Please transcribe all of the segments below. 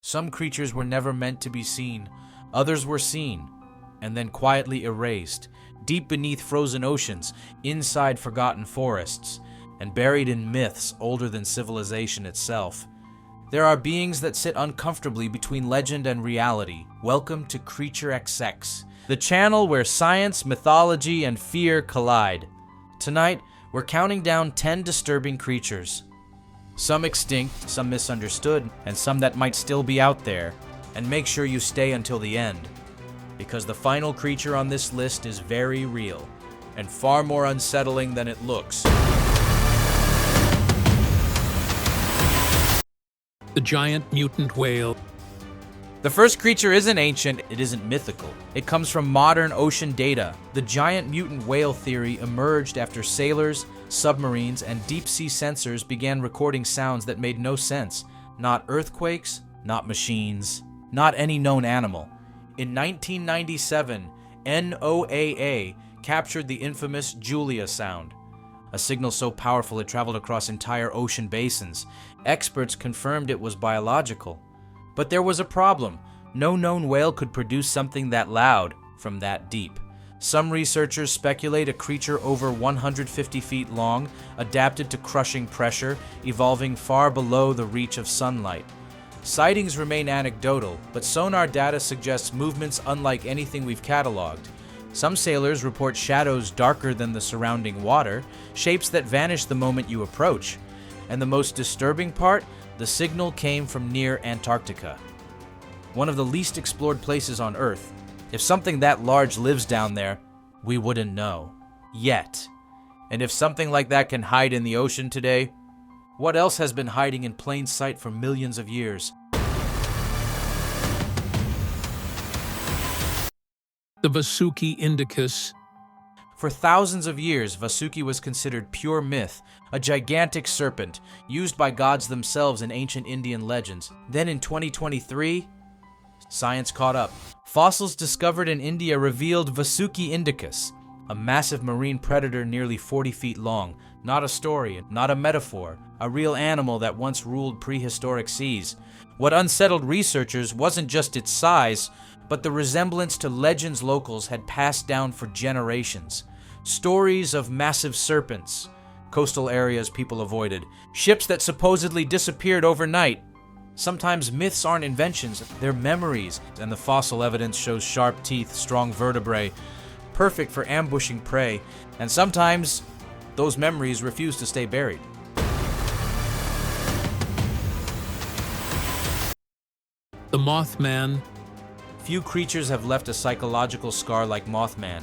Some creatures were never meant to be seen, others were seen, and then quietly erased, deep beneath frozen oceans, inside forgotten forests, and buried in myths older than civilization itself. There are beings that sit uncomfortably between legend and reality. Welcome to CreatureXX, the channel where science, mythology, and fear collide. Tonight, we're counting down 10 disturbing creatures. Some extinct, some misunderstood, and some that might still be out there. And make sure you stay until the end, because the final creature on this list is very real, and far more unsettling than it looks. The giant mutant whale. The first creature isn't ancient, it isn't mythical. It comes from modern ocean data. The giant mutant whale theory emerged after sailors, submarines, and deep-sea sensors began recording sounds that made no sense. Not earthquakes, not machines, not any known animal. In 1997, NOAA captured the infamous Julia sound, a signal so powerful it traveled across entire ocean basins. Experts confirmed it was biological. But there was a problem. No known whale could produce something that loud from that deep. Some researchers speculate a creature over 150 feet long, adapted to crushing pressure, evolving far below the reach of sunlight. Sightings remain anecdotal, but sonar data suggests movements unlike anything we've cataloged. Some sailors report shadows darker than the surrounding water, shapes that vanish the moment you approach. And the most disturbing part? The signal came from near Antarctica, one of the least explored places on Earth. If something that large lives down there, we wouldn't know. Yet. And if something like that can hide in the ocean today, what else has been hiding in plain sight for millions of years? The Vasuki Indicus. For thousands of years, Vasuki was considered pure myth, a gigantic serpent used by gods themselves in ancient Indian legends. Then in 2023, science caught up. Fossils discovered in India revealed Vasuki Indicus, a massive marine predator nearly 40 feet long. Not a story, not a metaphor, a real animal that once ruled prehistoric seas. What unsettled researchers wasn't just its size, but the resemblance to legends locals had passed down for generations. Stories of massive serpents, coastal areas people avoided, ships that supposedly disappeared overnight. Sometimes myths aren't inventions, they're memories, and the fossil evidence shows sharp teeth, strong vertebrae, perfect for ambushing prey, and sometimes those memories refuse to stay buried. The Mothman. Few creatures have left a psychological scar like Mothman.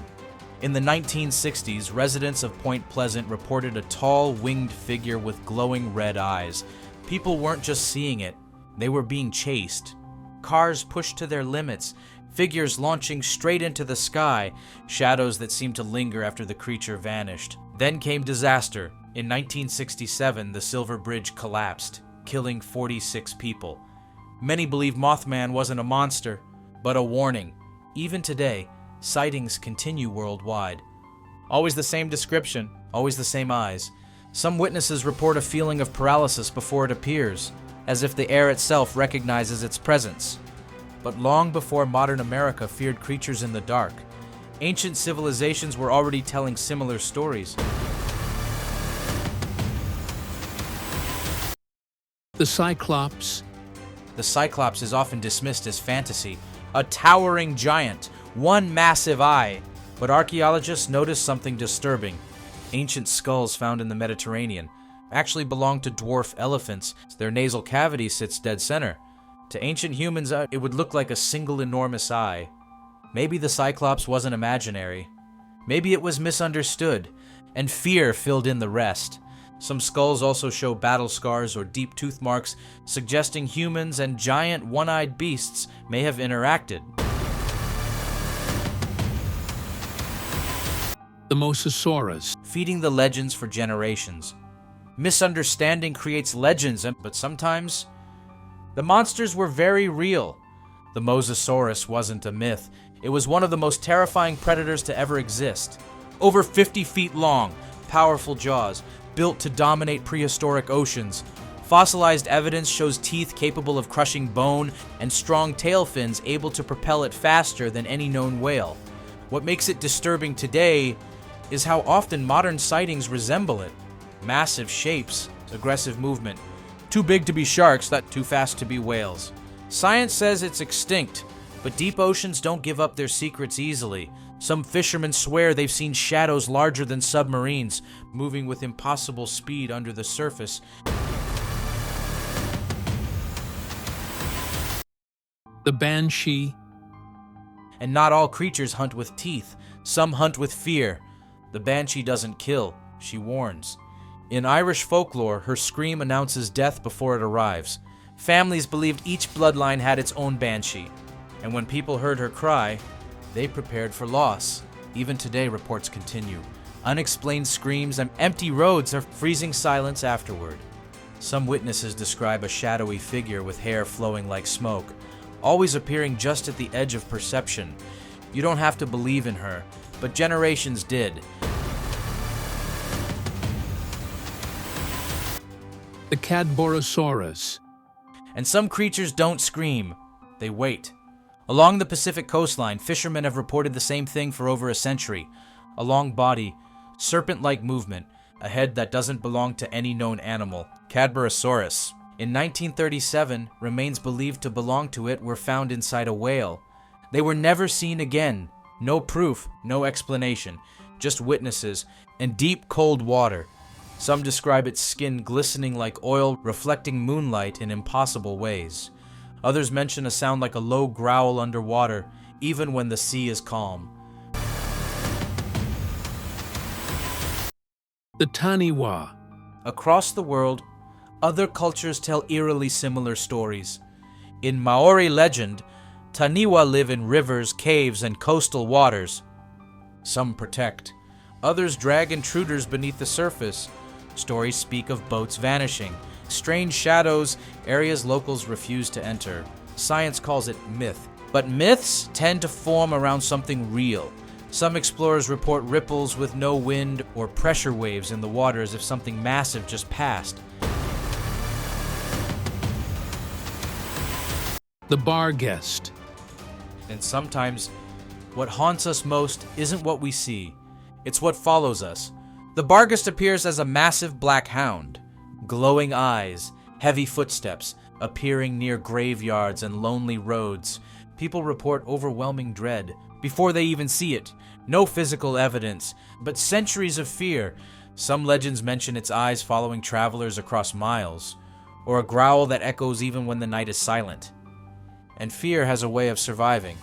In the 1960s, residents of Point Pleasant reported a tall, winged figure with glowing red eyes. People weren't just seeing it, they were being chased. Cars pushed to their limits, figures launching straight into the sky, shadows that seemed to linger after the creature vanished. Then came disaster. In 1967, the Silver Bridge collapsed, killing 46 people. Many believe Mothman wasn't a monster, but a warning. Even today, sightings continue worldwide. Always the same description, always the same eyes. Some witnesses report a feeling of paralysis before it appears, as if the air itself recognizes its presence. But long before modern America feared creatures in the dark, ancient civilizations were already telling similar stories. The Cyclops. The Cyclops is often dismissed as fantasy, a towering giant, one massive eye. But archaeologists noticed something disturbing. Ancient skulls found in the Mediterranean actually belong to dwarf elephants. Their nasal cavity sits dead center. To ancient humans, it would look like a single enormous eye. Maybe the Cyclops wasn't imaginary. Maybe it was misunderstood, and fear filled in the rest. Some skulls also show battle scars or deep tooth marks, suggesting humans and giant one-eyed beasts may have interacted. The Mosasaurus. Feeding the legends for generations. Misunderstanding creates legends, but sometimes the monsters were very real. The Mosasaurus wasn't a myth. It was one of the most terrifying predators to ever exist. Over 50 feet long, powerful jaws, built to dominate prehistoric oceans, Fossilized evidence shows teeth capable of crushing bone and strong tail fins able to propel it faster than any known whale. What makes it disturbing today is how often modern sightings resemble it. Massive shapes, aggressive movement. Too big to be sharks, not too fast to be whales. Science says it's extinct, but deep oceans don't give up their secrets easily. Some fishermen swear they've seen shadows larger than submarines, moving with impossible speed under the surface. The Banshee. And not all creatures hunt with teeth. Some hunt with fear. The Banshee doesn't kill, she warns. In Irish folklore, her scream announces death before it arrives. Families believed each bloodline had its own Banshee, and when people heard her cry, they prepared for loss. Even today, reports continue. Unexplained screams and empty roads are freezing silence afterward. Some witnesses describe a shadowy figure with hair flowing like smoke, always appearing just at the edge of perception. You don't have to believe in her, but generations did. The Cadborosaurus. And some creatures don't scream, they wait. Along the Pacific coastline, fishermen have reported the same thing for over a century. A long body, serpent-like movement, a head that doesn't belong to any known animal. Cadborosaurus. In 1937, remains believed to belong to it were found inside a whale. They were never seen again. No proof, no explanation, just witnesses and deep cold water. Some describe its skin glistening like oil, reflecting moonlight in impossible ways. Others mention a sound like a low growl underwater, even when the sea is calm. The Taniwha. Across the world, other cultures tell eerily similar stories. In Maori legend, Taniwha live in rivers, caves, and coastal waters. Some protect. Others drag intruders beneath the surface. Stories speak of boats vanishing, strange shadows, areas locals refuse to enter. Science calls it myth. But myths tend to form around something real. Some explorers report ripples with no wind or pressure waves in the water as if something massive just passed. The Barghest. And sometimes, what haunts us most isn't what we see, it's what follows us. The Barghest appears as a massive black hound. Glowing eyes, heavy footsteps, appearing near graveyards and lonely roads. People report overwhelming dread before they even see it. No physical evidence, but centuries of fear. Some legends mention its eyes following travelers across miles, or a growl that echoes even when the night is silent. And fear has a way of surviving.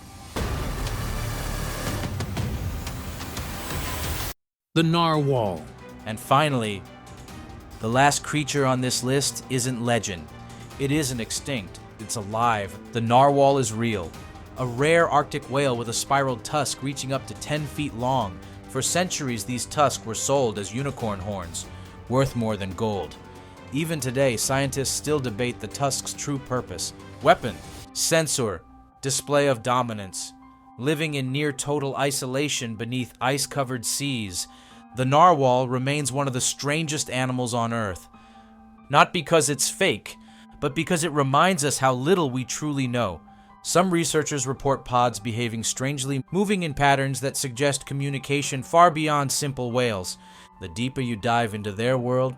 The Narwhal. And finally, the last creature on this list isn't legend. It isn't extinct. It's alive. The narwhal is real. A rare Arctic whale with a spiraled tusk reaching up to 10 feet long. For centuries, these tusks were sold as unicorn horns, worth more than gold. Even today, scientists still debate the tusk's true purpose. Weapon, sensor, display of dominance. Living in near total isolation beneath ice-covered seas, the narwhal remains one of the strangest animals on Earth. Not because it's fake, but because it reminds us how little we truly know. Some researchers report pods behaving strangely, moving in patterns that suggest communication far beyond simple whales. The deeper you dive into their world,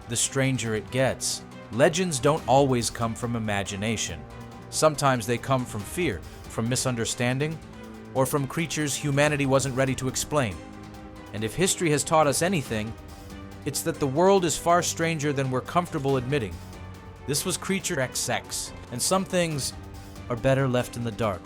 the stranger it gets. Legends don't always come from imagination. Sometimes they come from fear, from misunderstanding, or from creatures humanity wasn't ready to explain. And if history has taught us anything, it's that the world is far stranger than we're comfortable admitting. This was CreatureXX, and some things are better left in the dark.